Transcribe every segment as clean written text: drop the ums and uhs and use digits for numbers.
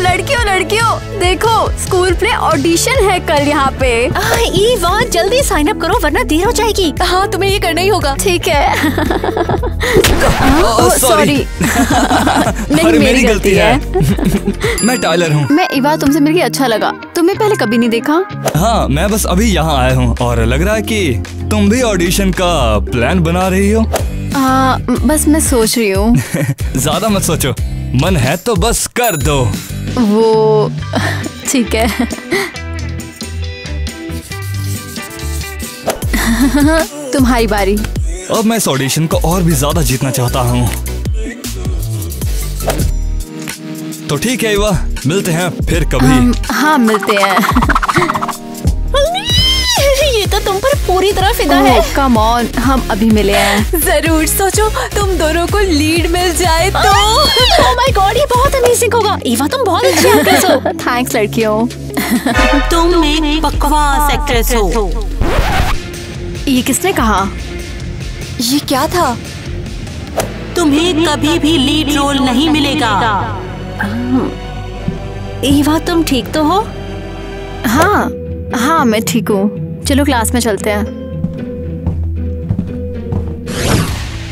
लड़कियों लड़कियों देखो, स्कूल प्ले ऑडिशन है कल यहाँ पे। ईवा जल्दी साइन अप करो वरना देर हो जाएगी। हाँ तुम्हें ये करना ही होगा। ठीक है। सॉरी। नहीं मेरी गलती है। मैं टाइलर हूँ। मैं ईवा, तुमसे मिलके अच्छा लगा। तुम्हें पहले कभी नहीं देखा। हाँ मैं बस अभी यहाँ आया हूँ और लग रहा है कि तुम भी ऑडिशन का प्लान बना रही हो। बस मैं सोच रही हूँ। ज्यादा मत सोचो, मन है तो बस कर दो। वो ठीक है। तुम्हारी बारी। अब मैं इस ऑडिशन को और भी ज्यादा जीतना चाहता हूँ। तो ठीक है ईवा, मिलते हैं फिर कभी। हाँ मिलते हैं। ये तो तुम पर पूरी तरह फिदा है। कम ऑन, हम अभी मिले हैं। जरूर सोचो तुम दोनों को लीड मिल जाए तो। ओह माय गॉड, ये बहुत अमेजिंग होगा। ईवा तुम बहुत अच्छी एक्ट्रेस हो। थैंक्स लड़कियों। तुम एक बकवास एक्ट्रेस हो। ये किसने कहा? ये क्या था? तुम्हें कभी भी लीड रोल नहीं मिलेगा। ईवा तुम ठीक तो हो? हाँ मैं ठीक हूँ। चलो क्लास में चलते हैं।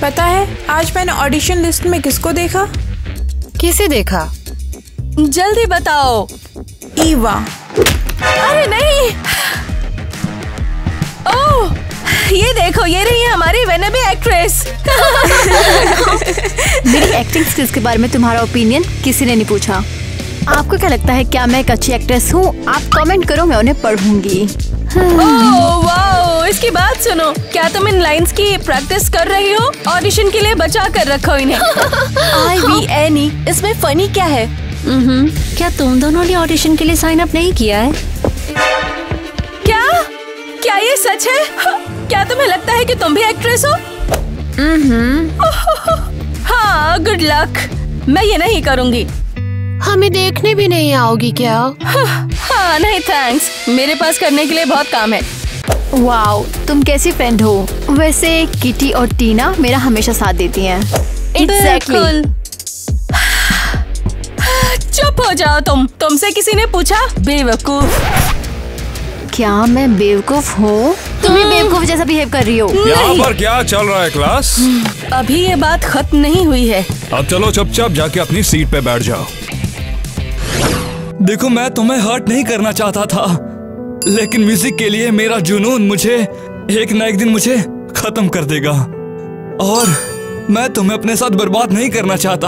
पता है आज मैंने ऑडिशन लिस्ट में किसको देखा? किसे देखा? जल्दी बताओ। ईवा। अरे नहीं। ओह ये देखो, ये रही है हमारी वेनेबी एक्ट्रेस। मेरी एक्टिंग स्किल्स के बारे में तुम्हारा ओपिनियन किसी ने नहीं पूछा। आपको क्या लगता है, क्या मैं एक अच्छी एक्ट्रेस हूँ? आप कमेंट करो, मैं उन्हें पढ़ूंगी। ओह वाओ, इसकी बात सुनो। क्या तुम इन लाइंस की प्रैक्टिस कर रही हो? ऑडिशन के लिए बचा कर रखो इन्हें। IVNE, इसमें फनी क्या है? क्या तुम दोनों ने ऑडिशन के लिए साइन अप नहीं किया है? क्या ये सच है? क्या तुम्हें लगता है कि तुम भी एक्ट्रेस हो? हाँ गुड लक। मैं ये नहीं करूँगी। हमें देखने भी नहीं आओगी क्या? हाँ नहीं थैंक्स, मेरे पास करने के लिए बहुत काम है। वाओ, तुम कैसी फ्रेंड हो? वैसे किटी और टीना मेरा हमेशा साथ देती हैं। Exactly. चुप हो जाओ तुमसे किसी ने पूछा? बेवकूफ। क्या मैं बेवकूफ हूँ? तुम भी बेवकूफ जैसा बिहेव कर रही हो। यहाँ पर क्या चल रहा है क्लास? अभी ये बात खत्म नहीं हुई है। अब चलो चुपचाप जाके अपनी सीट पे बैठ जाओ। देखो मैं तुम्हें हर्ट नहीं करना चाहता था, लेकिन म्यूजिक के लिए मेरा जुनून मुझे एक न एक दिन मुझे खत्म कर देगा और मैं तुम्हें अपने साथ बर्बाद नहीं करना चाहता।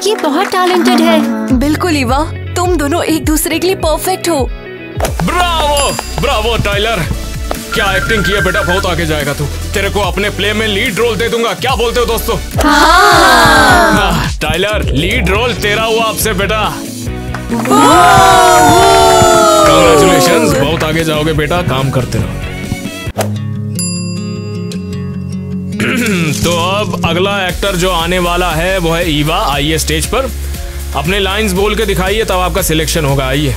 ये बहुत टैलेंटेड है। बिल्कुल ईवा, तुम दोनों एक दूसरे के लिए परफेक्ट हो। ब्रावो ब्रावो टाइलर, क्या एक्टिंग की है बेटा, बहुत आगे जाएगा तू। तेरे को अपने प्ले में लीड रोल दे दूंगा, क्या बोलते हो दोस्तों? टाइलर लीड रोल तेरा हुआ आपसे बेटा। कांग्रेचुलेशंस, बहुत आगे जाओगे बेटा, काम करते रहो। तो अब अगला एक्टर जो आने वाला है वो है ईवा। आइए स्टेज पर, अपने लाइंस बोल के दिखाइए, तब आपका सिलेक्शन होगा। आइए।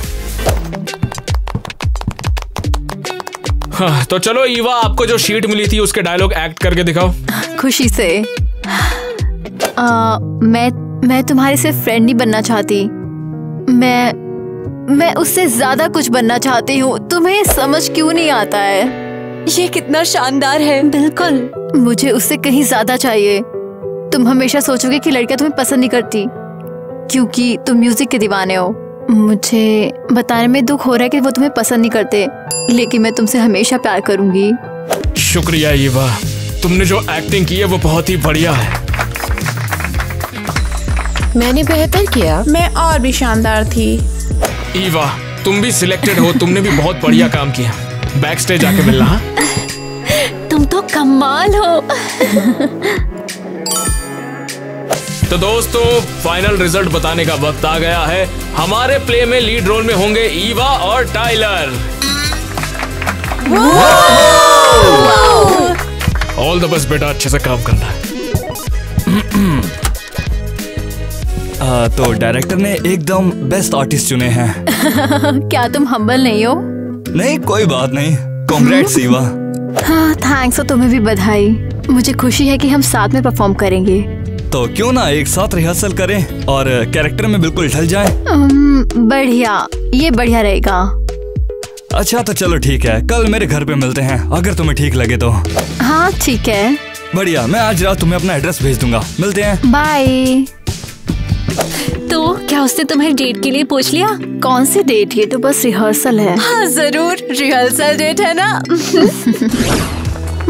हाँ, तो चलो ईवा, आपको जो शीट मिली थी उसके डायलॉग एक्ट करके दिखाओ। खुशी से। मैं तुम्हारी सिर्फ फ्रेंड नहीं बनना चाहती, मैं उससे ज्यादा कुछ बनना चाहती हूँ। तुम्हें समझ क्यों नहीं आता है? ये कितना शानदार है। बिल्कुल, मुझे उससे कहीं ज्यादा चाहिए। तुम हमेशा सोचोगे कि लड़कियां तुम्हें पसंद नहीं करती क्योंकि तुम म्यूजिक के दीवाने हो। मुझे बताने में दुख हो रहा है कि वो तुम्हें पसंद नहीं करते, लेकिन मैं तुमसे हमेशा प्यार करूंगी। शुक्रिया ईवा, तुमने जो एक्टिंग की है वो बहुत ही बढ़िया है। मैंने बेहतर किया। मैं और भी शानदार थी। ईवा, तुम भी सिलेक्टेड हो, तुमने भी बहुत बढ़िया काम किया। बैक स्टेज आके मिलना। हाँ? तुम तो कमाल हो। तो दोस्तों, फाइनल रिजल्ट बताने का वक्त आ गया है। हमारे प्ले में लीड रोल में होंगे ईवा और टाइलर। ऑल द बेस्ट बेटा, अच्छे से काम करना है। तो डायरेक्टर ने एकदम बेस्ट आर्टिस्ट चुने हैं। क्या तुम हम्बल नहीं हो? नहीं, कोई बात नहीं। कांग्रेट्स ईवा। हाँ थैंक्स, और तुम्हें भी बधाई। मुझे खुशी है कि हम साथ में परफॉर्म करेंगे। तो क्यों ना एक साथ रिहर्सल करें और कैरेक्टर में बिल्कुल ढल जाएं। बढ़िया, ये बढ़िया रहेगा। अच्छा तो चलो ठीक है, कल मेरे घर पे मिलते हैं अगर तुम्हें ठीक लगे तो। हाँ ठीक है। बढ़िया, मैं आज रात तुम्हें अपना एड्रेस भेज दूंगा। मिलते हैं। बाय। तो क्या उसने तुम्हें डेट के लिए पूछ लिया? कौन सी डेट? ये तो बस रिहर्सल है। हाँ जरूर, रिहर्सल डेट है ना।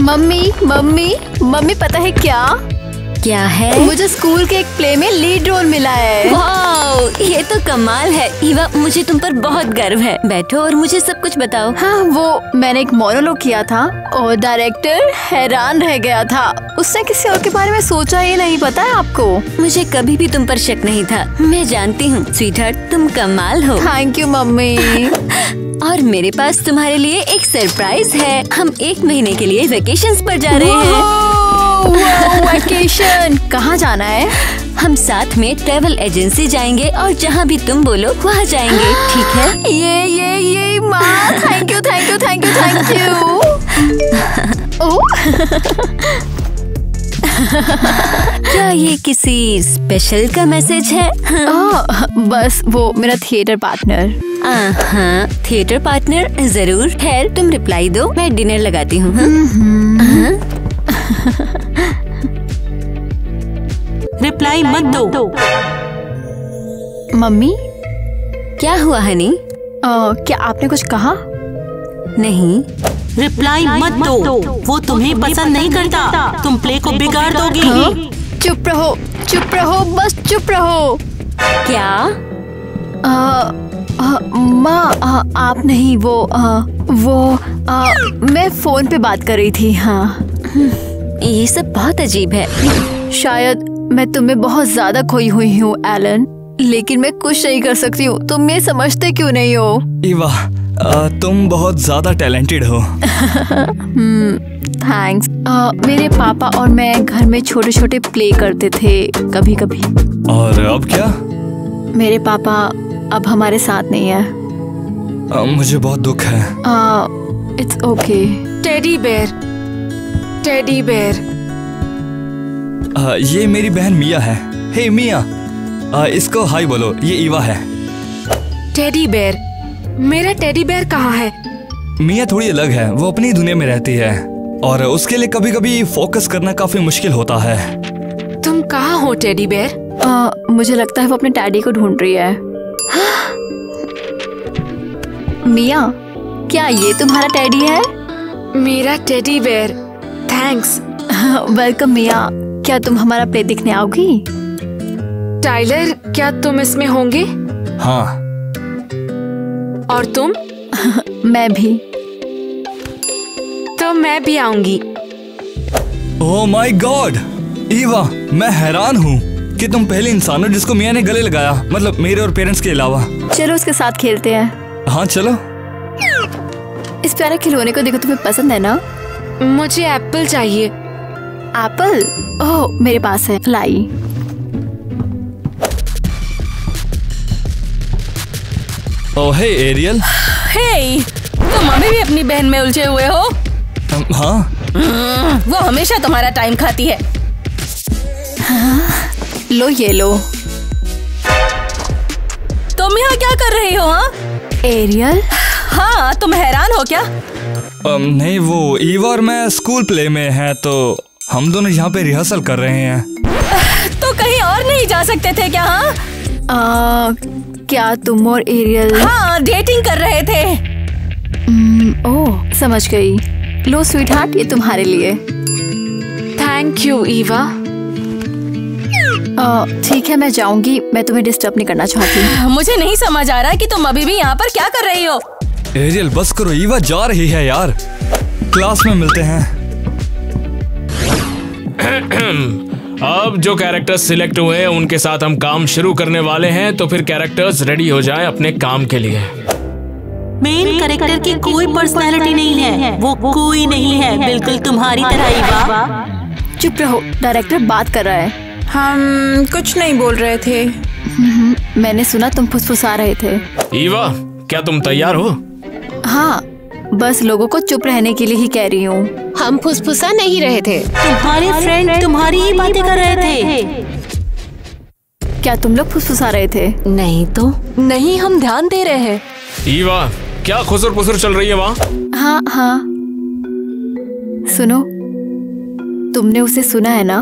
मम्मी मम्मी मम्मी, पता है क्या? क्या है? मुझे स्कूल के एक प्ले में लीड रोल मिला है। वाओ, ये तो कमाल है। ईवा, मुझे तुम पर बहुत गर्व है। बैठो और मुझे सब कुछ बताओ। हाँ, वो मैंने एक मोनोलॉग किया था और डायरेक्टर हैरान रह गया था। उसने किसी और के बारे में सोचा ही नहीं, पता है आपको? मुझे कभी भी तुम पर शक नहीं था। मैं जानती हूँ स्वीटहार्ट, तुम कमाल हो। Thank you mummy. और मेरे पास तुम्हारे लिए एक सरप्राइज है। हम 1 महीने के लिए वेकेशंस पर जा रहे हैं। वेकेशन? कहाँ जाना है? हम साथ में ट्रैवल एजेंसी जाएंगे और जहाँ भी तुम बोलो वहाँ जाएंगे, ठीक है? ये माँ, thank you thank you thank you thank you. क्या ये किसी स्पेशल का मैसेज है? बस वो मेरा थिएटर पार्टनर। हाँ, थिएटर पार्टनर जरूर। खैर तुम रिप्लाई दो, मैं डिनर लगाती हूँ। रिप्लाई मत दो। मम्मी क्या हुआ हनी? क्या आपने कुछ कहा? नहीं। रिप्लाई मत दो, वो तुम्हें पसंद नहीं करता। तुम प्ले को बिगाड़ दोगी। चुप रहो, बस चुप रहो। क्या? माँ, आप नहीं, वो मैं फोन पे बात कर रही थी। हाँ, ये सब बहुत अजीब है। शायद मैं तुम्हें बहुत ज्यादा खोई हुई हूँ एलन, लेकिन मैं कुछ नहीं कर सकती हूँ। तुम ये समझते क्यों नहीं हो? ईवा, तुम बहुत ज्यादा टैलेंटेड हो। थैंक्स। मेरे पापा और मैं घर में छोटे छोटे प्ले करते थे कभी कभी। और अब क्या? मेरे पापा अब हमारे साथ नहीं है। मुझे बहुत दुख है। It's okay. Teddy bear. ये मेरी बहन मिया है। हे मिया, इसको हाय बोलो। ये ईवा है। Teddy bear? मेरा टेडी बेयर कहाँ है? मिया थोड़ी अलग है, वो अपनी दुनिया में रहती है और उसके लिए कभी कभी फोकस करना काफी मुश्किल होता है। तुम कहाँ हो टेडी बेयर? मुझे लगता है वो अपने डैडी को ढूंढ रही है। मिया, क्या ये तुम्हारा टेडी है? मेरा टेडी बेयर, थैंक्स। वेलकम मिया, क्या तुम हमारा प्ले देखने आओगी? टाइलर, क्या तुम इसमें होंगे? हाँ। और तुम? मैं भी। तो मैं भी आऊंगी। ओह माय गॉड ईवा, मैं हैरान हूँ कि तुम पहले इंसान हो जिसको मिया ने गले लगाया, मतलब मेरे और पेरेंट्स के अलावा। चलो उसके साथ खेलते हैं। हाँ चलो। इस प्यारे खिलौने को देखो, तुम्हें पसंद है ना? मुझे एप्पल चाहिए। एप्पल? ओह, मेरे पास है, लाई। ओह हे एरियल। हे, तुम अभी भी अपनी बहन में उलझे हुए हो? हाँ। वो हमेशा तुम्हारा टाइम खाती है। लो ये लो। तुम यहाँ क्या कर रही हो? हाँ एरियल? हाँ, तुम हैरान हो क्या? नहीं, वो ईवा और मैं स्कूल प्ले में हैं, तो हम दोनों यहाँ पे रिहर्सल कर रहे हैं। तो कहीं और नहीं जा सकते थे क्या? हाँ, क्या तुम और एरियल? हाँ, डेटिंग कर रहे थे। ओह, समझ गई। लो स्वीटहार्ट, ये तुम्हारे लिए। Thank you Eva. ठीक है, मैं जाऊंगी। मैं तुम्हें डिस्टर्ब नहीं करना चाहती। मुझे नहीं समझ आ रहा कि तुम अभी भी यहाँ पर क्या कर रही हो। एरियल बस करो, ईवा जा रही है यार। क्लास में मिलते हैं। अब जो कैरेक्टर्स सिलेक्ट हुए हैं उनके साथ हम काम शुरू करने वाले हैं, तो फिर कैरेक्टर्स रेडी हो जाएं अपने काम के लिए। मेन कैरेक्टर की कोई पर्सनालिटी नहीं है, वो कोई नहीं है, बिल्कुल तुम्हारी तरह ईवा। चुप रहो, डायरेक्टर बात कर रहा है। हम कुछ नहीं बोल रहे थे। मैंने सुना तुम फुसफुसा रहे थे। ईवा, क्या तुम तैयार हो? हाँ, बस लोगों को चुप रहने के लिए ही कह रही हूँ। हम फुसफुसा नहीं रहे थे। तुम्हारे फ्रेंड तुम्हारी ही बातें कर रहे थे। क्या तुम लोग फुसफुसा रहे थे? नहीं तो नहीं, हम ध्यान दे रहे हैं। ईवा, क्या खुसर पुसर चल रही है वहाँ? हाँ हाँ, सुनो, तुमने उसे सुना है ना?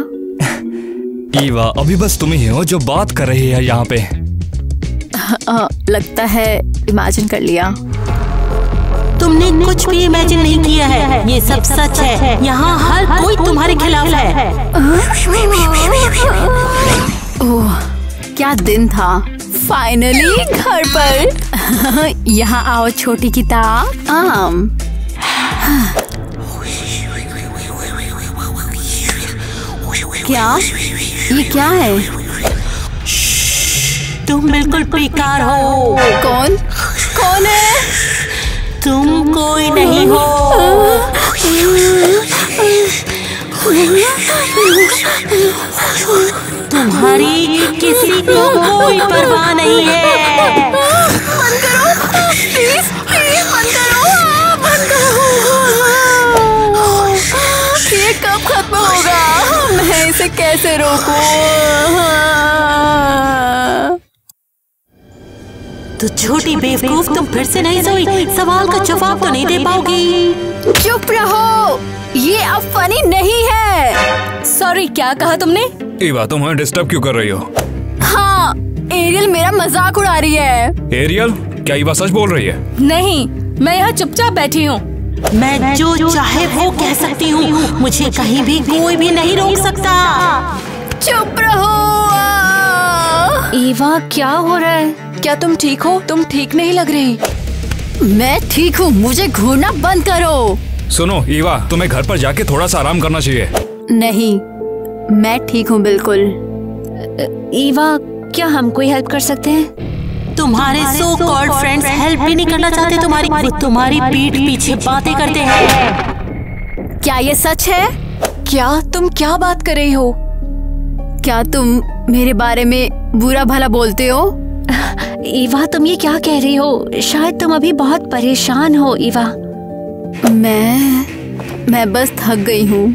ईवा, अभी बस तुम ही हो जो बात कर रही है यहाँ पे। लगता है इमेजिन कर लिया। तुमने कुछ भी इमेजिन नहीं किया है, ये सब सच है। यहाँ हर कोई तुम्हारे खिलाफ है। ओह, क्या दिन था। फाइनली घर पर। यहाँ आओ छोटी किताब। क्या ये क्या है? तुम बिल्कुल बेकार हो। कौन कौन है? तुम कोई नहीं हो। तुम्हारी किसी को कोई परवाह नहीं है। बंद करो प्लीज, प्लीज बंद करो, बंद करो। ये कब खत्म होगा? मैं इसे कैसे रोकूं? तो छोटी बेवकूफ, तुम फिर से नहीं सोई? सवाल का जवाब तो नहीं दे पाओगी। चुप रहो, ये अब फनी नहीं है। सॉरी, क्या कहा तुमने? ईवा, तुम हमें डिस्टर्ब क्यों कर रही हो? हाँ, एरियल मेरा मजाक उड़ा रही है। एरियल, क्या ईवा सच बोल रही है? नहीं, मैं यहाँ चुपचाप बैठी हूँ। मैं जो चाहे वो कह सकती हूँ, मुझे कहीं भी कोई भी नहीं रोक सकता। चुप रहो। ईवा, क्या हो रहा है? क्या तुम ठीक हो? तुम ठीक नहीं लग रही। मैं ठीक हूँ, मुझे घूरना बंद करो। सुनो ईवा, तुम्हें घर पर जाके थोड़ा सा आराम करना चाहिए। नहीं, मैं ठीक हूँ बिल्कुल। ईवा, क्या हम कोई हेल्प कर सकते हैं? तुम्हारे सो कॉल्ड फ्रेंड्स हेल्प भी नहीं करना चाहते तुम्हारी। वो तुम्हारी पीठ पीछे बातें करते हैं। क्या ये सच है? क्या तुम क्या बात कर रही हो? क्या तुम मेरे बारे में बुरा भला बोलते हो? ईवा, तुम ये क्या कह रही हो? शायद तुम अभी बहुत परेशान हो। ईवा, मैं बस थक गई हूँ।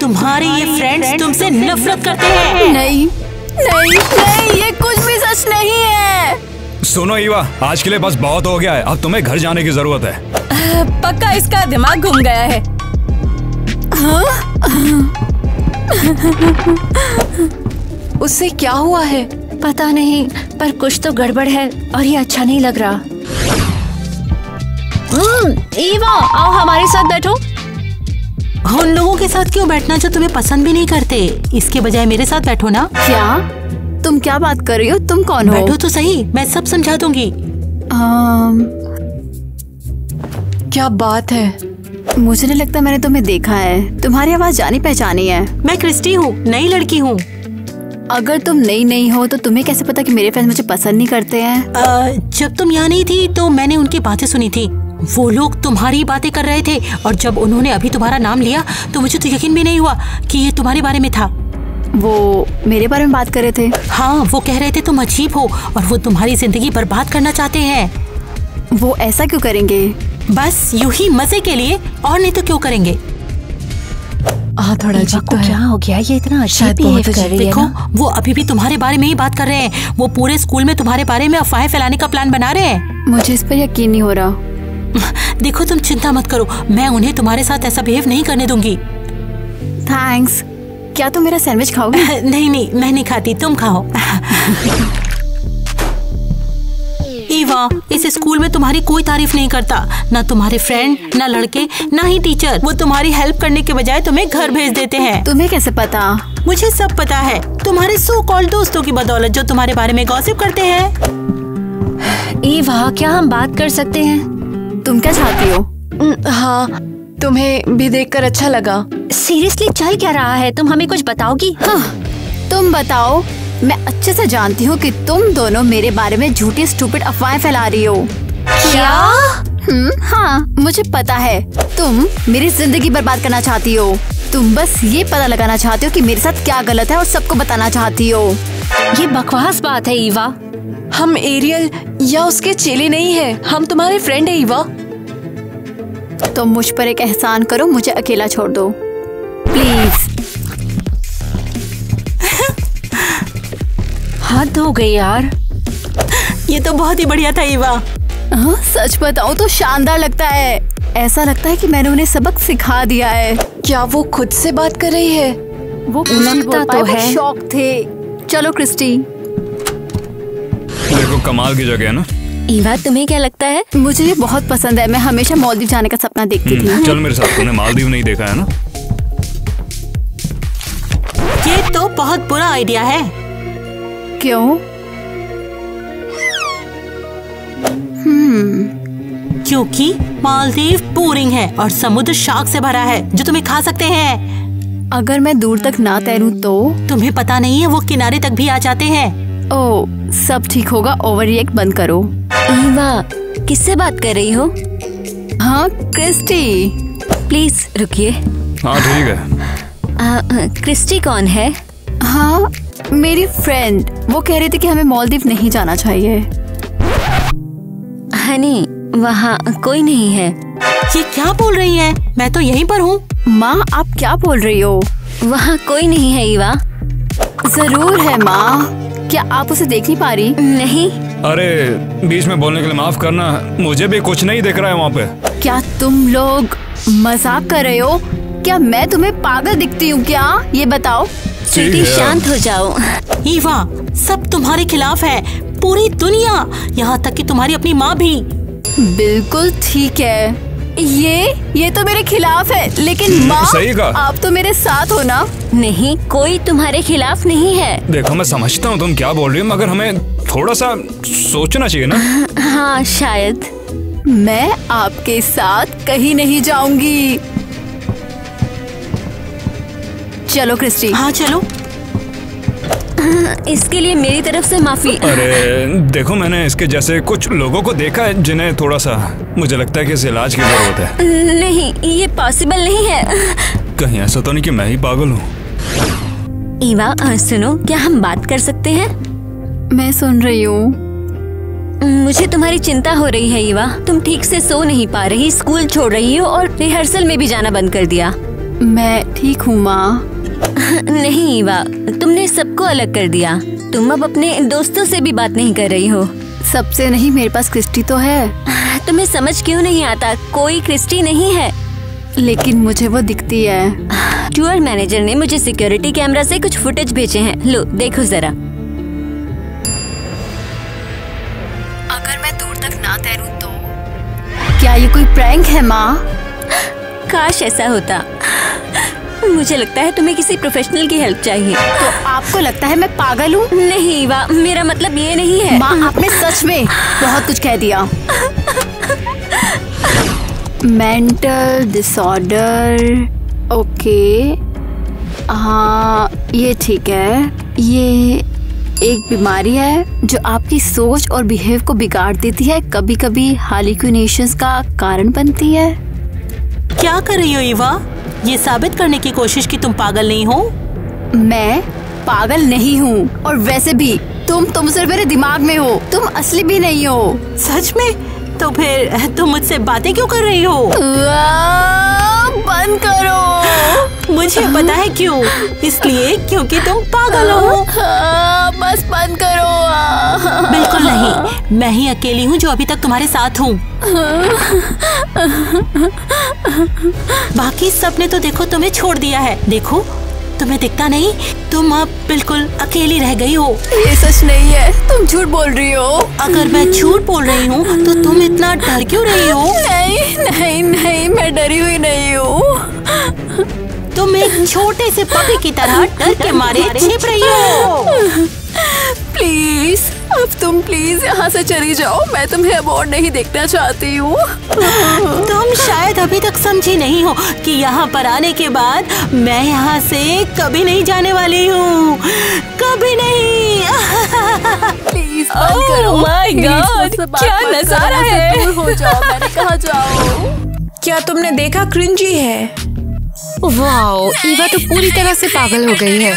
तुम्हारे ये फ्रेंड्स तुमसे नफरत करते हैं। नहीं नहीं नहीं, ये कुछ भी सच नहीं है। सुनो ईवा, आज के लिए बस बहुत हो गया है। अब तुम्हें घर जाने की जरूरत है। पक्का इसका दिमाग घूम गया है। उससे क्या हुआ है? पता नहीं, पर कुछ तो गड़बड़ है और ये अच्छा नहीं लग रहा। ईवा, आओ हमारे साथ बैठो। उन लोगों के साथ क्यों बैठना जो तुम्हें पसंद भी नहीं करते? इसके बजाय मेरे साथ बैठो ना। क्या तुम क्या बात कर रही हो? तुम कौन हो? बैठो तो सही, मैं सब समझा दूंगी। क्या बात है? मुझे नहीं लगता मैंने तुम्हें देखा है। तुम्हारी आवाज जानी पहचानी है। मैं क्रिस्टी हूँ, नई लड़की हूँ। अगर तुम नई नहीं हो तो तुम्हें कैसे पता कि मेरे फ्रेंड्स मुझे पसंद नहीं करते हैं? जब तुम यहाँ नहीं थी तो मैंने उनकी बातें सुनी थी। वो लोग तुम्हारी बातें कर रहे थे और जब उन्होंने अभी तुम्हारा नाम लिया तो मुझे तो यकीन भी नहीं हुआ कि ये तुम्हारे बारे में था। वो मेरे बारे में बात कर रहे थे? हाँ, वो कह रहे थे तुम अजीब हो और वो तुम्हारी जिंदगी बर्बाद करना चाहते हैं। वो ऐसा क्यों करेंगे? बस यूं ही मजे के लिए, और नहीं तो क्यों करेंगे। थोड़ा अजीब तो क्या हो गया? ये इतना अजीब बिहेव कर रही है देखो, ना? वो अभी भी तुम्हारे बारे में ही बात कर रहे हैं। वो पूरे स्कूल में तुम्हारे बारे में अफवाहें फैलाने का प्लान बना रहे हैं। मुझे इस पर यकीन नहीं हो रहा। देखो, तुम चिंता मत करो, मैं उन्हें तुम्हारे साथ ऐसा बिहेव नहीं करने दूंगी। थैंक्स। क्या तुम मेरा सैंडविच खाओगे? नहीं नहीं, मैं नहीं खाती, तुम खाओ। ईवा, इस स्कूल में तुम्हारी कोई तारीफ नहीं करता, ना तुम्हारे फ्रेंड, ना लड़के, ना ही टीचर। वो तुम्हारी हेल्प करने के बजाय तुम्हें घर भेज देते हैं। तुम्हें कैसे पता? मुझे सब पता है, तुम्हारे सो कॉल्ड दोस्तों की बदौलत जो तुम्हारे बारे में गॉसिप करते हैं। ईवा, क्या हम बात कर सकते हैं? तुम क्या चाहती हो? हाँ, तुम्हें भी देखकर अच्छा लगा। सीरियसली चल क्या रहा है? तुम हमें कुछ बताओगी? हाँ, तुम बताओ। मैं अच्छे से जानती हूँ कि तुम दोनों मेरे बारे में झूठी स्टूपिड अफवाहें फैला रही हो। क्या? हाँ, मुझे पता है। तुम मेरी जिंदगी बर्बाद करना चाहती हो। तुम बस ये पता लगाना चाहती हो कि मेरे साथ क्या गलत है और सबको बताना चाहती हो। ये बकवास बात है ईवा। हम एरियल या उसके चेले नहीं हैं, हम तुम्हारे फ्रेंड है ईवा। तो मुझ पर एक एहसान करो, मुझे अकेला छोड़ दो प्लीज। हद हो गई यार। ये तो बहुत ही बढ़िया था ईवा। हाँ, सच बताऊं तो शानदार लगता है। ऐसा लगता है कि मैंने उन्हें सबक सिखा दिया है। क्या वो खुद से बात कर रही है? वो कुछ नहीं बोल पाए, वो शॉक थे। चलो क्रिस्टी। देखो कमाल की जगह है ना। ईवा तुम्हें क्या लगता है? मुझे ये बहुत पसंद है। मैं हमेशा मालदीव जाने का सपना देखती थी। चल मेरे साथ। तूने मालदीव नहीं देखा है ना? ये तो बहुत बुरा आइडिया है। क्यों? क्योंकि मालदीव बोरिंग है और समुद्र शार्क से भरा है जो तुम्हें खा सकते हैं। अगर मैं दूर तक ना तैरूं तो? तुम्हें पता नहीं है वो किनारे तक भी आ जाते हैं। ओह, सब ठीक होगा। ओवर रिएक्ट बंद करो। ईवा, किससे बात कर रही हो? हाँ क्रिस्टी। प्लीज रुकिए। हाँ ठीक है। क्रिस्टी कौन है? हाँ, मेरी फ्रेंड। वो कह रही थी कि हमें मालदीव नहीं जाना चाहिए। हनी, वहाँ कोई नहीं है। ये क्या बोल रही है? मैं तो यहीं पर हूँ। माँ, आप क्या बोल रही हो? वहाँ कोई नहीं है ईवा। जरूर है माँ। क्या आप उसे देख नहीं पा रही? नहीं। अरे बीच में बोलने के लिए माफ करना, मुझे भी कुछ नहीं दिख रहा है वहाँ पे। क्या तुम लोग मजाक कर रहे हो? क्या मैं तुम्हें पागल दिखती हूँ क्या? ये बताओ। स्वीटी, शांत हो जाओ। ईवा, सब तुम्हारे खिलाफ है। पूरी दुनिया, यहाँ तक कि तुम्हारी अपनी माँ भी। बिल्कुल ठीक है। ये तो मेरे खिलाफ है, लेकिन माँ, सही कहा। आप तो मेरे साथ हो ना? नहीं, कोई तुम्हारे खिलाफ नहीं है। देखो मैं समझता हूँ तुम क्या बोल रही हो, मगर हमें थोड़ा सा सोचना चाहिए ना। हाँ शायद। मैं आपके साथ कहीं नहीं जाऊंगी। चलो क्रिस्टी। हाँ चलो। इसके लिए मेरी तरफ से माफी। अरे देखो, मैंने इसके जैसे कुछ लोगों को देखा है जिन्हें थोड़ा सा, मुझे लगता है कि इस इलाज की जरूरत है। नहीं, ये पॉसिबल नहीं है। कहीं ऐसा तो नहीं कि मैं ही पागल हूँ। ईवा, सुनो, क्या हम बात कर सकते हैं? मैं सुन रही हूँ। मुझे तुम्हारी चिंता हो रही है ईवा। तुम ठीक से सो नहीं पा रही, स्कूल छोड़ रही हो और रिहर्सल में भी जाना बंद कर दिया। मैं ठीक हूँ माँ। नहीं ईवा, तुमने सबको अलग कर दिया। तुम अब अपने दोस्तों से भी बात नहीं कर रही हो। सबसे नहीं, मेरे पास क्रिस्टी तो है। तुम्हें समझ क्यों नहीं आता? कोई क्रिस्टी नहीं है। लेकिन मुझे वो दिखती है। टूर मैनेजर ने मुझे सिक्योरिटी कैमरा से कुछ फुटेज भेजे हैं। लो देखो जरा। अगर मैं दूर तक ना तैरूं तो? क्या ये कोई प्रैंक है माँ? काश ऐसा होता। मुझे लगता है तुम्हें किसी प्रोफेशनल की हेल्प चाहिए। तो आपको लगता है मैं पागल हूँ? नहीं ईवा, मेरा मतलब ये नहीं है। माँ, आपने सच में बहुत कुछ कह दिया। Mental disorder, okay. हाँ, ये ठीक है। ये एक बीमारी है जो आपकी सोच और बिहेव को बिगाड़ देती है। कभी कभी हाल्यूसिनेशंस का कारण बनती है। क्या कर रही हो ईवा? ये साबित करने की कोशिश कि तुम पागल नहीं हो। मैं पागल नहीं हूँ, और वैसे भी तुम सिर्फ मेरे दिमाग में हो। तुम असली भी नहीं हो। सच में? तो फिर तुम मुझसे बातें क्यों कर रही हो? बंद करो। मुझे पता है क्यों। इसलिए क्योंकि तुम पागल हो। बस बंद करो। बिल्कुल नहीं, मैं ही अकेली हूँ जो अभी तक तुम्हारे साथ हूँ। बाकी सबने तो देखो तुम्हें छोड़ दिया है। देखो, तुम्हें दिखता नहीं, तुम अब बिल्कुल अकेली रह गई हो। ये सच नहीं है, तुम झूठ बोल रही हो। अगर मैं झूठ बोल रही हूँ तो तुम इतना डर क्यों रही हो? नहीं नहीं नहीं, मैं डरी हुई नहीं हूँ। तुम एक छोटे से पपी की तरह डर के मारे छिप रही हो। प्लीज, अब तुम प्लीज यहाँ से चली जाओ। मैं तुम्हें अब और नहीं देखना चाहती हूँ। तुम शायद अभी तक समझी नहीं हो कि यहाँ पर आने के बाद मैं यहाँ से कभी नहीं जाने वाली हूँ। कभी नहीं। प्लीज बंद करो। माय गॉड, क्या नजारा है। दूर हो जाओ, मैंने कहा जाओ। क्या तुमने देखा? क्रिंजी है। वाओ, ईवा तो पूरी तरह से पागल हो गई है।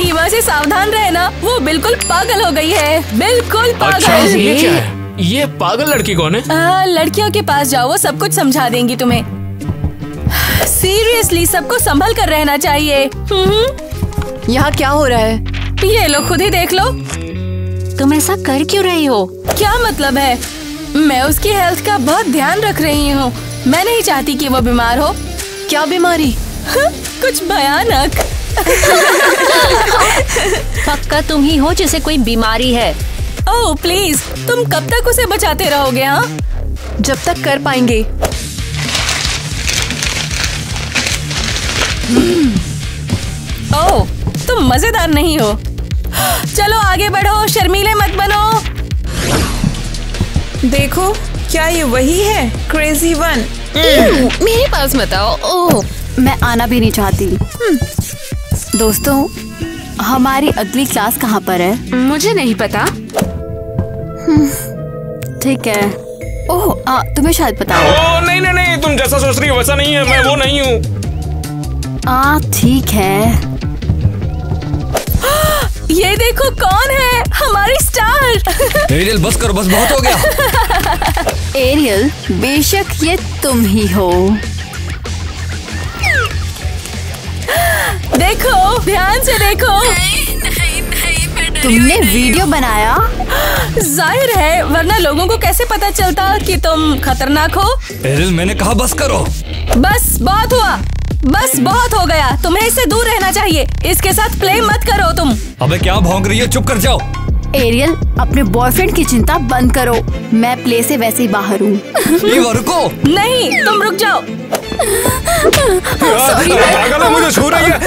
ईवा से सावधान रहना, वो बिल्कुल पागल हो गई है। बिल्कुल पागल। अच्छा, ये क्या है? ये पागल लड़की कौन है? लड़कियों के पास जाओ, वो सब कुछ समझा देंगी तुम्हें। सीरियसली सबको संभल कर रहना चाहिए। यहाँ क्या हो रहा है? ये लो, खुद ही देख लो। तुम ऐसा कर क्यों रही हो? क्या मतलब है? मैं उसकी हेल्थ का बहुत ध्यान रख रही हूँ। मैं नहीं चाहती कि वो बीमार हो। क्या बीमारी? कुछ भयानक। पक्का तुम ही हो जिसे कोई बीमारी है। ओह प्लीज, तुम कब तक उसे बचाते रहोगे? हाँ, जब तक कर पाएंगे। ओह, तुम मजेदार नहीं हो। चलो आगे बढ़ो, शर्मीले मत बनो। देखो, क्या ये वही है क्रेजी वन? मेरे पास मत आओ। ओह, मैं आना भी नहीं चाहती। दोस्तों, हमारी अगली क्लास कहाँ पर है? मुझे नहीं पता। ठीक है। ओह, तुम्हें शायद पता हो। ओ नहीं नहीं नहीं, तुम जैसा सोच रही हो वैसा नहीं है। मैं वो नहीं हूँ। ठीक है। ये देखो कौन है, हमारी स्टार। एरियल बस करो, बस बहुत हो गया। एरियल, बेशक ये तुम ही हो। देखो, ध्यान से देखो। तुमने वीडियो बनाया? जाहिर है, वरना लोगों को कैसे पता चलता कि तुम खतरनाक हो? एरियल, मैंने कहा बस करो। बस बहुत हुआ, बस बहुत हो गया। तुम्हें इससे दूर रहना चाहिए। इसके साथ प्ले मत करो तुम। अबे क्या भौंक रही है, चुप कर जाओ। एरियल, अपने बॉयफ्रेंड की चिंता बंद करो। मैं प्ले से वैसे ही बाहर हूँ। रुको। नहीं, तुम रुक जाओ। पागल है, मुझे छू रही है।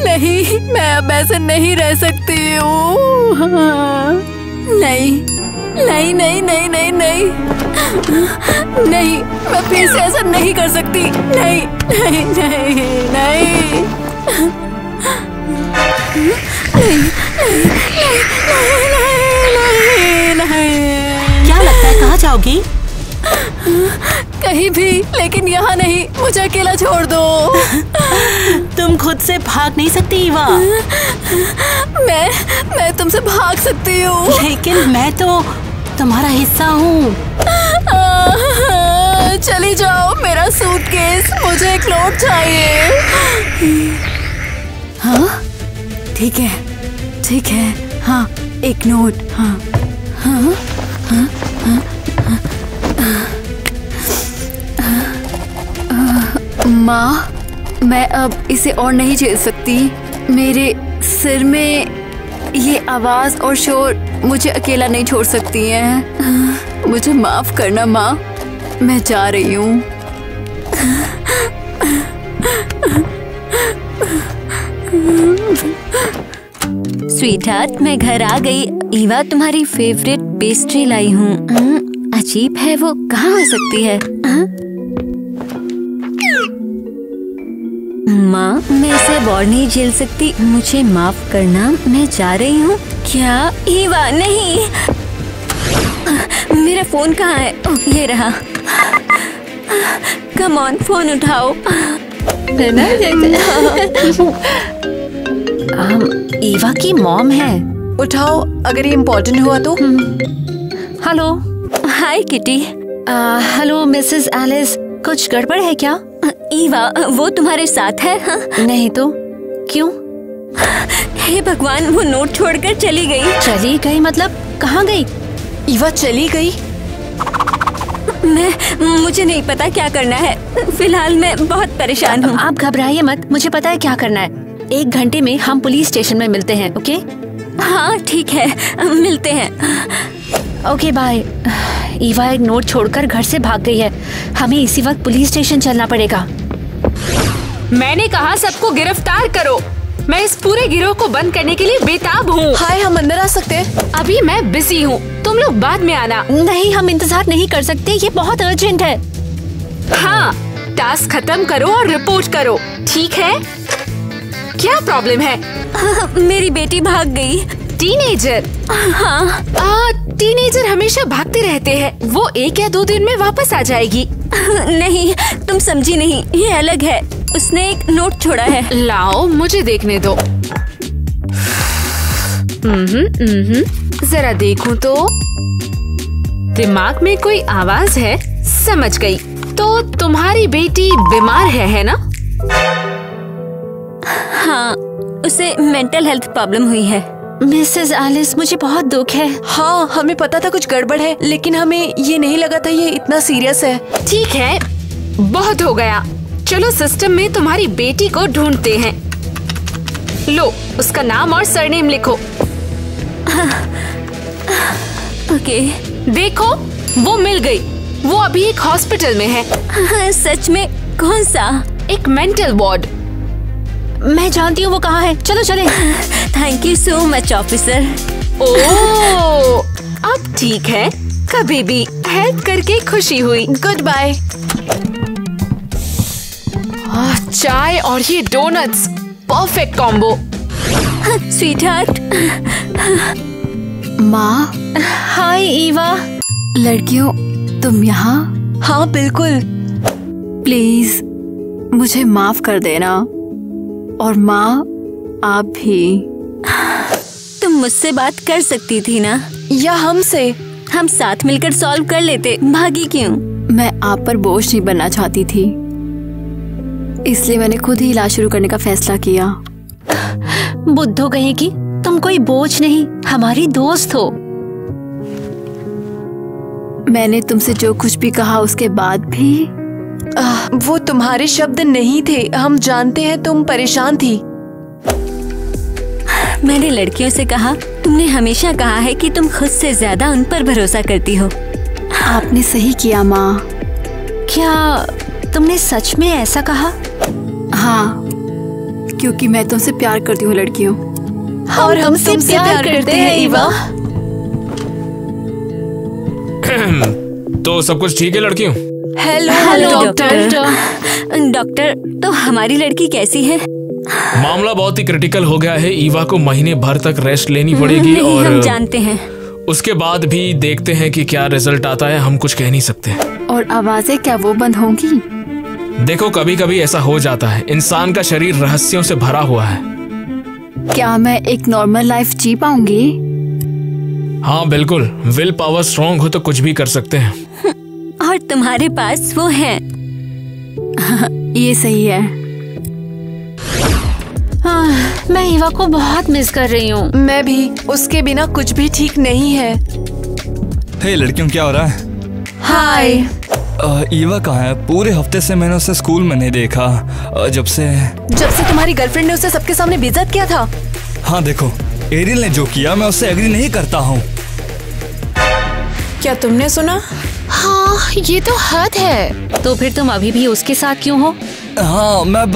नहीं, मैं अब ऐसे नहीं रह सकती हूँ। नहीं नहीं नहीं नहीं नहीं नहीं नहीं, मैं फिर से ऐसा नहीं कर सकती। नहीं नहीं नहीं नहीं क्या लगता है कहाँ जाओगी? कहीं भी, लेकिन यहाँ नहीं। मुझे अकेला छोड़ दो। तुम खुद से भाग नहीं सकती ईवा। मैं तुमसे भाग सकती हूँ, लेकिन मैं तो तुम्हारा हिस्सा हूँ। चली जाओ। मेरा सूटकेस, मुझे एक नोट चाहिए। हाँ ठीक है, ठीक है। हाँ, एक नोट। हाँ हाँ हाँ हाँ माँ, मैं अब इसे और नहीं झेल सकती। मेरे सिर में ये आवाज और शोर मुझे अकेला नहीं छोड़ सकती हैं। मुझे माफ करना माँ, मैं जा रही हूँ। स्वीटहार्ट, मैं घर आ गई। ईवा, तुम्हारी फेवरेट पेस्ट्री लाई हूँ। अजीब है, वो कहाँ हो सकती है? माँ, मैं इसे और नहीं झेल सकती। मुझे माफ करना, मैं जा रही हूँ। क्या? ईवा, नहीं। मेरा फोन कहाँ है? ये रहा। कम ऑन, फोन उठाओ। ईवा की मॉम है। उठाओ, अगर ये इम्पोर्टेंट हुआ तो। हेलो। हाय किटी। हेलो मिसेस एलिस, कुछ गड़बड़ है क्या? ईवा, वो तुम्हारे साथ है? हाँ? नहीं तो क्यों? हे भगवान, वो नोट छोड़कर चली गई। चली गई मतलब कहाँ गई? ईवा चली गई? मुझे नहीं पता क्या करना है। फिलहाल मैं बहुत परेशान हूँ। आप घबराइए मत, मुझे पता है क्या करना है। 1 घंटे में हम पुलिस स्टेशन में मिलते हैं, ओके? हाँ ठीक है, मिलते हैं। Okay bye. ईवा एक नोट छोड़कर घर से भाग गई है। हमें इसी वक्त पुलिस स्टेशन चलना पड़ेगा। मैंने कहा सबको गिरफ्तार करो। मैं इस पूरे गिरोह को बंद करने के लिए बेताब हूँ। हाय, हम अंदर आ सकते हैं? अभी मैं बिजी हूँ, तुम लोग बाद में आना। नहीं, हम इंतजार नहीं कर सकते, ये बहुत अर्जेंट है। हाँ, टास्क खत्म करो और रिपोर्ट करो, ठीक है? क्या प्रॉब्लम है? मेरी बेटी भाग गई। टीनेजर? हाँ। टीनेजर हमेशा भागते रहते हैं। वो 1 या 2 दिन में वापस आ जाएगी। नहीं, तुम समझी नहीं, ये अलग है। उसने एक नोट छोड़ा है। लाओ, मुझे देखने दो। जरा देखूं तो। दिमाग में कोई आवाज है, समझ गई। तो तुम्हारी बेटी बीमार है ना? हाँ, उसे मेंटल हेल्थ प्रॉब्लम हुई है। मिसेस एलिस, मुझे बहुत दुख है। हाँ, हमें पता था कुछ गड़बड़ है, लेकिन हमें ये नहीं लगा था ये इतना सीरियस है। ठीक है, बहुत हो गया। चलो सिस्टम में तुम्हारी बेटी को ढूंढते हैं। लो, उसका नाम और सरनेम लिखो। ओके। देखो, वो मिल गई। वो अभी एक हॉस्पिटल में है। सच में? कौन सा? एक मेंटल वार्ड। मैं जानती हूँ वो कहाँ है। चलो चले। Thank you so much officer. ओह, अब ठीक है। कभी भी हेल्प करके खुशी हुई। Good bye. चाय और ये डोनट्स, परफेक्ट कॉम्बो। स्वीटहार्ट। माँ। हाय ईवा। लड़कियों, तुम यहाँ? हाँ बिल्कुल। प्लीज मुझे माफ कर देना, और माँ आप भी। तुम मुझसे बात कर सकती थी ना, या हमसे? हम साथ मिलकर सॉल्व कर लेते। भागी क्यों? मैं आप पर बोझ नहीं बनना चाहती थी, इसलिए मैंने खुद ही इलाज शुरू करने का फैसला किया। बुद्धो कहेगी, तुम कोई बोझ नहीं, हमारी दोस्त हो। मैंने तुमसे जो कुछ भी कहा उसके बाद भी वो तुम्हारे शब्द नहीं थे। हम जानते हैं तुम परेशान थी। मैंने लड़कियों से कहा, तुमने हमेशा कहा है कि तुम खुद से ज्यादा उन पर भरोसा करती हो। आपने सही किया माँ। क्या तुमने सच में ऐसा कहा? हाँ, क्योंकि मैं तुमसे प्यार करती हूँ लड़कियों। और हम तुमसे प्यार करते हैं ईवा। तो सब कुछ ठीक है लड़कियों? Hello doctor. डॉक्टर, तो हमारी लड़की कैसी है? मामला बहुत ही क्रिटिकल हो गया है। ईवा को महीने भर तक रेस्ट लेनी पड़ेगी और हम जानते हैं। उसके बाद भी देखते हैं कि क्या रिजल्ट आता है। हम कुछ कह नहीं सकते। और आवाजें क्या वो बंद होंगी? देखो, कभी कभी ऐसा हो जाता है। इंसान का शरीर रहस्यों से भरा हुआ है। क्या मैं एक नॉर्मल लाइफ जी पाऊंगी? हाँ बिल्कुल, विल पावर स्ट्रॉन्ग हो तो कुछ भी कर सकते हैं। और तुम्हारे पास वो है। ये सही है। मैं ईवा को बहुत मिस कर रही हूँ। मैं भी। उसके बिना कुछ भी ठीक नहीं है। हे लड़कियों, क्या हो रहा है? हाय। ईवा कहाँ है? पूरे हफ्ते से मैंने उसे स्कूल में नहीं देखा। जब से तुम्हारी गर्लफ्रेंड ने उसे सबके सामने बेइज्जत किया था। हाँ देखो, एरियल ने जो किया मैं उससे एग्री नहीं करता हूँ। क्या तुमने सुना? हाँ, ये तो हद है। तो फिर तुम अभी भी उसके साथ क्यों हो? हाँ, मैं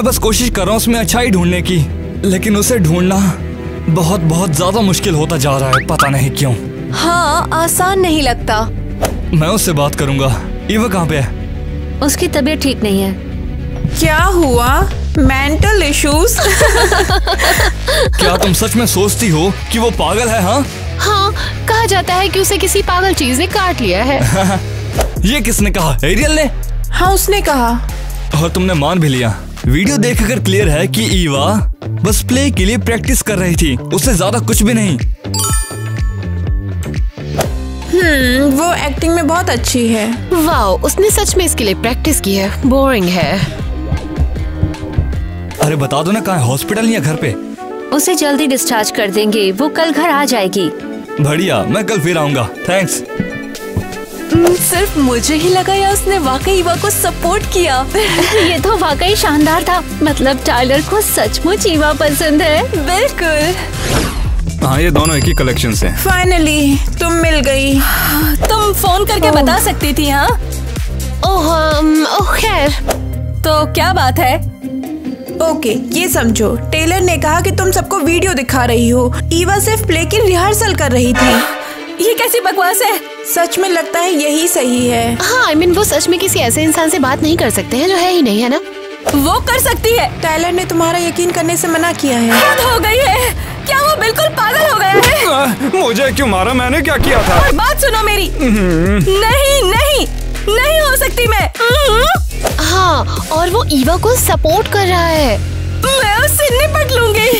बस कोशिश कर रहा हूँ उसमें अच्छाई ढूंढने की, लेकिन उसे ढूंढना बहुत बहुत ज्यादा मुश्किल होता जा रहा है। पता नहीं क्यों। हाँ, आसान नहीं लगता। मैं उससे बात करूंगा। ईवा कहाँ पे है? उसकी तबीयत ठीक नहीं है। क्या हुआ? Mental issues? क्या तुम सच में सोचती हो कि वो पागल है? हाँ, कहा जाता है कि उसे किसी पागल चीज ने काट लिया है। ये किसने कहा? एरियल ने? हाँ, उसने कहा। और तुमने मान भी लिया। वीडियो देखकर क्लियर है कि ईवा बस प्ले के लिए प्रैक्टिस कर रही थी, उससे ज्यादा कुछ भी नहीं। वो एक्टिंग में बहुत अच्छी है। वाओ, उसने सच में इसके लिए प्रैक्टिस की है। बोरिंग है। अरे बता दो ना, कहाँ है? हॉस्पिटल या घर पे? उसे जल्दी डिस्चार्ज कर देंगे। वो कल घर आ जाएगी। बढ़िया, मैं कल फिर आऊंगा। थैंक्स। सिर्फ मुझे ही लगा या उसने वाकई ईवा को सपोर्ट किया? ये तो वाकई शानदार था। मतलब टाइलर को सचमुच ईवा पसंद है। बिल्कुल। हाँ, ये दोनों एक ही कलेक्शन से। फाइनली तुम मिल गई। तुम फोन करके बता सकती थी। हाँ, ओह खैर। तो क्या बात है? ओके, ये समझो, टेलर ने कहा कि तुम सबको वीडियो दिखा रही हो। ईवा सिर्फ प्ले की रिहर्सल कर रही थी। ये कैसी बकवास है? सच में लगता है यही सही है। हाँ, आई मीन वो सच में किसी ऐसे इंसान से बात नहीं कर सकते हैं जो है ही नहीं, है ना? वो कर सकती है। टाइलर ने तुम्हारा यकीन करने से मना किया है। हद हो गई है। क्या वो बिल्कुल पागल हो गया है? मुझे क्यों मारा? मैंने क्या किया था? और बात सुनो मेरी। नहीं हो सकती मैं। हाँ, और वो ईवा को सपोर्ट कर रहा है। मैं उससे निपट लूंगी।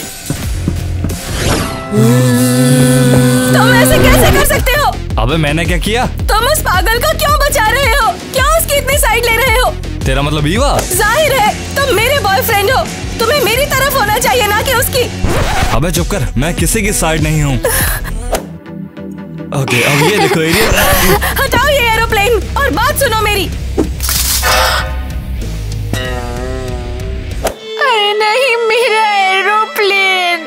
तुम ऐसे कैसे कर सकते हो? अबे मैंने क्या किया? तुम उस पागल को क्यों बचा रहे हो? क्यों उसकी इतनी साइड ले रहे हो? तेरा मतलब ईवा? जाहिर है तुम मेरे बॉयफ्रेंड हो, तुम्हें मेरी तरफ होना चाहिए ना कि उसकी। अबे चुप कर, मैं किसी की साइड नहीं हूँ। ओके, अब ये देखो एरियल। हटाओ ये एरोप्लेन और बात सुनो मेरी। अरे नहीं, मेरा एरोप्लेन।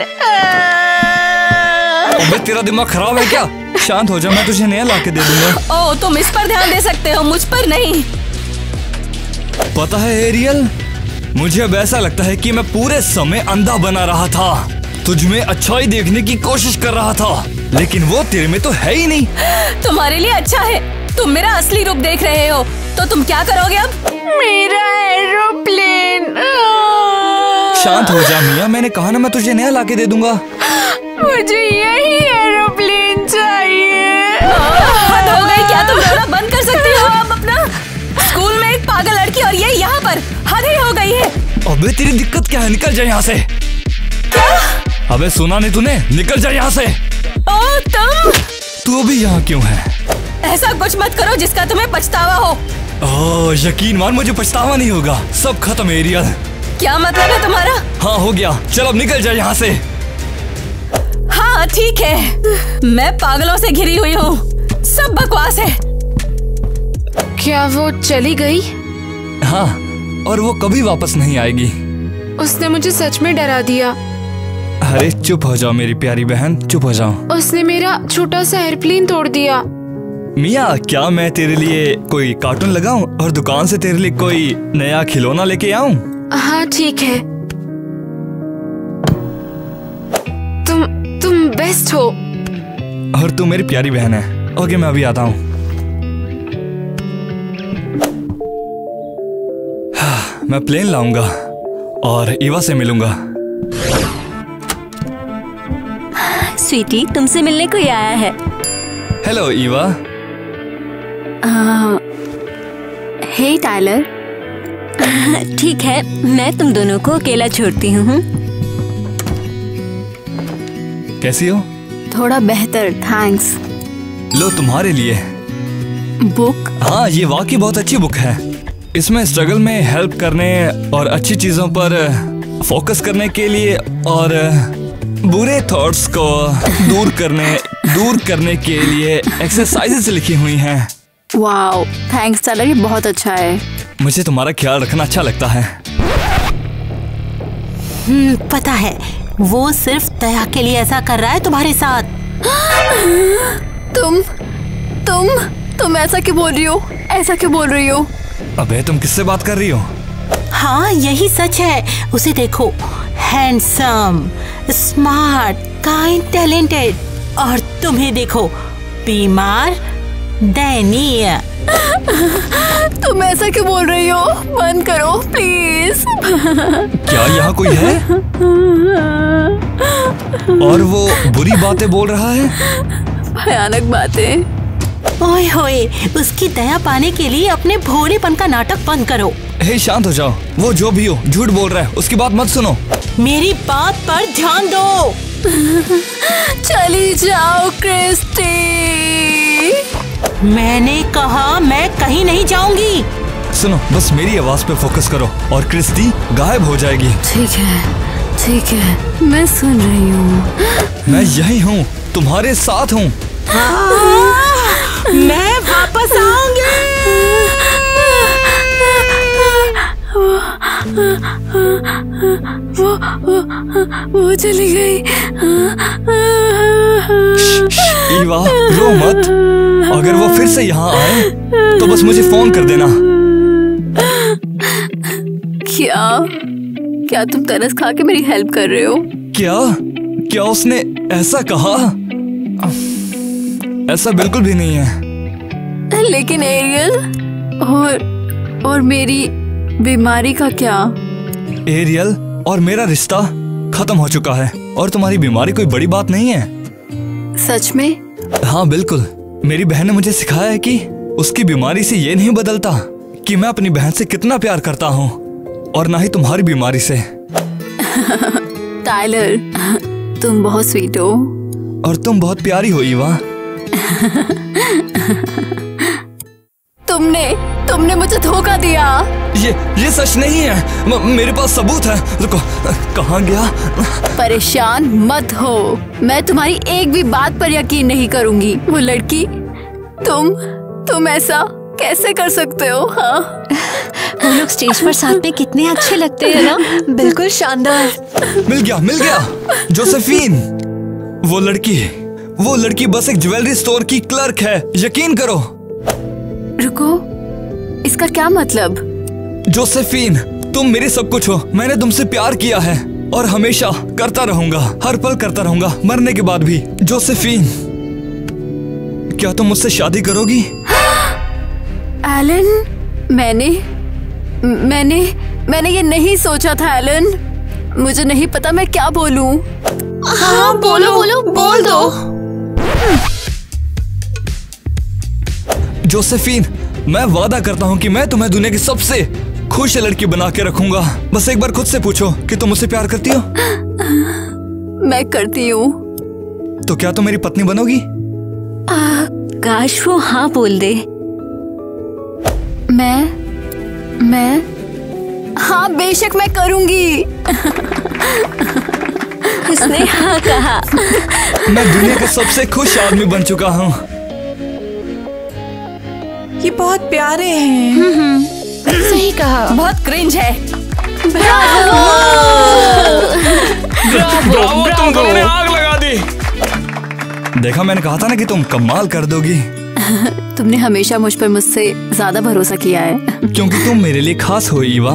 अबे तेरा दिमाग खराब है क्या? शांत हो जा, मैं तुझे नया लाके दे दूंगा। ओह, तुम इस पर ध्यान दे सकते हो, मुझ पर नहीं। पता है एरियल, मुझे अब ऐसा लगता है कि मैं पूरे समय अंधा बना रहा था, तुझ में अच्छाई देखने की कोशिश कर रहा था, लेकिन वो तेरे में तो है ही नहीं। तुम्हारे लिए अच्छा है, तुम मेरा असली रूप देख रहे हो, तो तुम क्या करोगे अब? मेरा एरोप्लेन। शांत हो जा मिया, मैंने कहा ना मैं तुझे नया लाके दे दूंगा। मुझे यही एरोप्लेन चाहिए। हद हो गई क्या? तुम रोना बंद कर सकती हो अब अपना? स्कूल में एक पागल लड़की और ये यहाँ पर, हद ही हो गई है। अबे तेरी दिक्कत क्या है? निकल जा यहाँ से। क्या? अबे सुना नहीं तूने? निकल जा यहाँ से। ओह तुम! तू भी यहाँ क्यों है? ऐसा कुछ मत करो जिसका तुम्हें पछतावा हो। ओह यकीन मान, मुझे पछतावा नहीं होगा, सब खत्म एरियल। क्या मतलब है तुम्हारा? हाँ हो गया, चल अब निकल जा यहाँ से। हाँ ठीक है, मैं पागलों से घिरी हुई हूँ, सब बकवास है। क्या वो चली गई? हाँ, और वो कभी वापस नहीं आएगी। उसने मुझे सच में डरा दिया। अरे चुप हो जाओ मेरी प्यारी बहन, चुप हो जाओ। उसने मेरा छोटा सा एयरप्लेन तोड़ दिया। मिया, क्या मैं तेरे लिए कोई कार्टून लगाऊं और दुकान से तेरे लिए कोई नया खिलौना लेके आऊं? हाँ ठीक है, तुम बेस्ट हो। और तू मेरी प्यारी बहन है। ओके, मैं अभी आता हूँ। मैं प्लेन लाऊंगा और ईवा से मिलूंगा। स्वीटी, तुमसे मिलने कोई आया है। हेलो ईवा। हे टाइलर। ठीक है, मैं तुम दोनों को अकेला छोड़ती हूँ। कैसी हो? थोड़ा बेहतर, थैंक्स। लो तुम्हारे लिए बुक। हाँ, ये वाकई बहुत अच्छी बुक है। इसमें स्ट्रगल में हेल्प करने और अच्छी चीजों पर फोकस करने के लिए और बुरे थॉट्स को दूर करने के लिए एक्सरसाइजेस लिखी हुई हैं। वाओ, थैंक्स टाइलर, ये बहुत अच्छा है। मुझे तुम्हारा ख्याल रखना अच्छा लगता है। पता है, वो सिर्फ दया के लिए ऐसा कर रहा है तुम्हारे साथ। तुम ऐसा क्यों बोल रही हो? ऐसा क्यों बोल रही हो? अबे तुम किससे बात कर रही हो? हाँ यही सच है, उसे देखो, हैंडसम, स्मार्ट, काइंड, टैलेंटेड, और तुम्हें देखो, बीमार, दयनीय। तुम ऐसा क्यों बोल रही हो? बंद करो प्लीज। क्या यहाँ कोई है? और वो बुरी बातें बोल रहा है? भयानक बातें। ओए होए, उसकी दया पाने के लिए अपने भोलेपन का नाटक बंद करो। हे शांत हो जाओ, वो जो भी हो झूठ बोल रहा है, उसकी बात मत सुनो। मेरी बात पर ध्यान दो। चली जाओ क्रिस्टी। मैंने कहा मैं कहीं नहीं जाऊंगी। सुनो, बस मेरी आवाज पे फोकस करो और क्रिस्टी गायब हो जाएगी। ठीक है, मैं सुन रही हूँ। मैं यही हूँ, तुम्हारे साथ हूँ। मैं वापस आऊंगी। वो चली गई। ईवा, रो मत। अगर वो फिर से यहाँ आए तो बस मुझे फोन कर देना। क्या तुम तरस खा के मेरी हेल्प कर रहे हो? क्या उसने ऐसा कहा? ऐसा बिल्कुल भी नहीं है। लेकिन एरियल, और मेरी बीमारी का क्या? एरियल और मेरा रिश्ता खत्म हो चुका है और तुम्हारी बीमारी कोई बड़ी बात नहीं है। सच में? हाँ बिल्कुल। मेरी बहन ने मुझे सिखाया है कि उसकी बीमारी से ये नहीं बदलता कि मैं अपनी बहन से कितना प्यार करता हूँ, और ना ही तुम्हारी बीमारी से। टाइलर, तुम बहुत स्वीट हो। और तुम बहुत प्यारी हो ईवा। तुमने मुझे धोखा दिया। ये सच नहीं है। मेरे पास सबूत है। रुको, कहाँ गया? परेशान मत हो, मैं तुम्हारी एक भी बात पर यकीन नहीं करूंगी। वो लड़की, तुम ऐसा कैसे कर सकते हो? हाँ, वो लोग स्टेज पर साथ में कितने अच्छे लगते हैं ना। बिल्कुल शानदार। मिल गया जोसेफीन। वो लड़की बस एक ज्वेलरी स्टोर की क्लर्क है, यकीन करो। रुको, इसका क्या मतलब? जोसेफीन, तुम मेरी सब कुछ हो। मैंने तुमसे प्यार किया है और हमेशा करता रहूंगा, हर पल करता रहूंगा, मरने के बाद भी। जोसेफीन, क्या तुम मुझसे शादी करोगी? एलन, मैंने ये नहीं सोचा था एलन। मुझे नहीं पता मैं क्या बोलूं। हाँ, बोल दो। जोसेफीन, मैं वादा करता हूँ कि मैं तुम्हें दुनिया की सबसे खुश लड़की बना के रखूंगा। बस एक बार खुद से पूछो कि तुम मुझसे प्यार करती हो? मैं करती हूँ। तो क्या तुम मेरी पत्नी बनोगी? काश वो हाँ बोल दे। मैं हाँ, बेशक मैं करूंगी। उसने हाँ कहा। मैं दुनिया का सबसे खुश आदमी बन चुका हूँ। ये बहुत प्यारे हैं। सही कहा। बहुत क्रिंज है। ब्रावो, तुम दोनों ने आग लगा दी। देखा, मैंने कहा था ना कि तुम कमाल कर दोगी। तुमने हमेशा मुझ पर मुझसे ज्यादा भरोसा किया है। क्योंकि तुम मेरे लिए खास हो ईवा।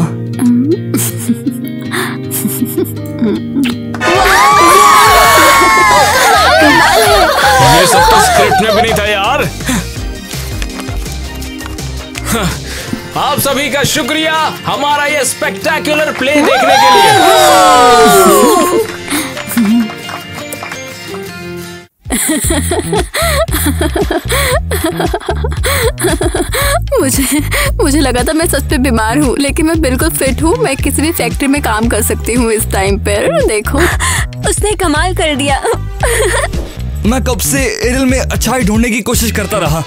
ये सब तो स्क्रिप्ट में भी नहीं था यार। आप सभी का शुक्रिया हमारा ये स्पेक्टेक्युलर प्ले देखने के लिए। मुझे लगा था मैं सच पे बीमार हूँ, लेकिन मैं बिल्कुल फिट हूँ। मैं किसी भी फैक्ट्री में काम कर सकती हूँ इस टाइम पर। देखो, उसने कमाल कर दिया। मैं कब से एरियल में अच्छाई ढूंढने की कोशिश करता रहा,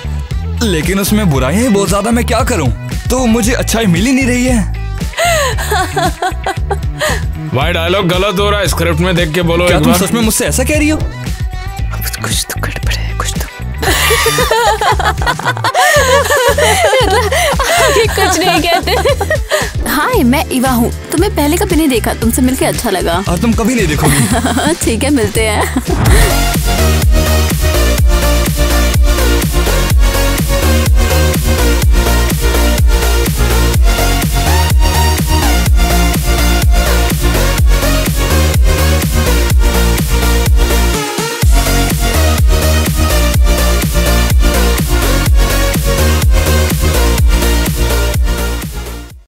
लेकिन उसमें बुराइयां ही बहुत ज्यादा। मैं क्या करूं? तो मुझे अच्छाई मिल ही नहीं रही है। भाई, डायलॉग गलत हो रहा है, स्क्रिप्ट में देख के बोलो। क्या तुम सच में मुझसे ऐसा कह रही हो? कुछ तो गड़बड़ है, कुछ तो। कुछ नहीं कहते। हाय, मैं ईवा हूँ। तुम्हें पहले कभी नहीं देखा, तुमसे मिलकर अच्छा लगा। और तुम कभी नहीं देखोगी। ठीक है, मिलते हैं।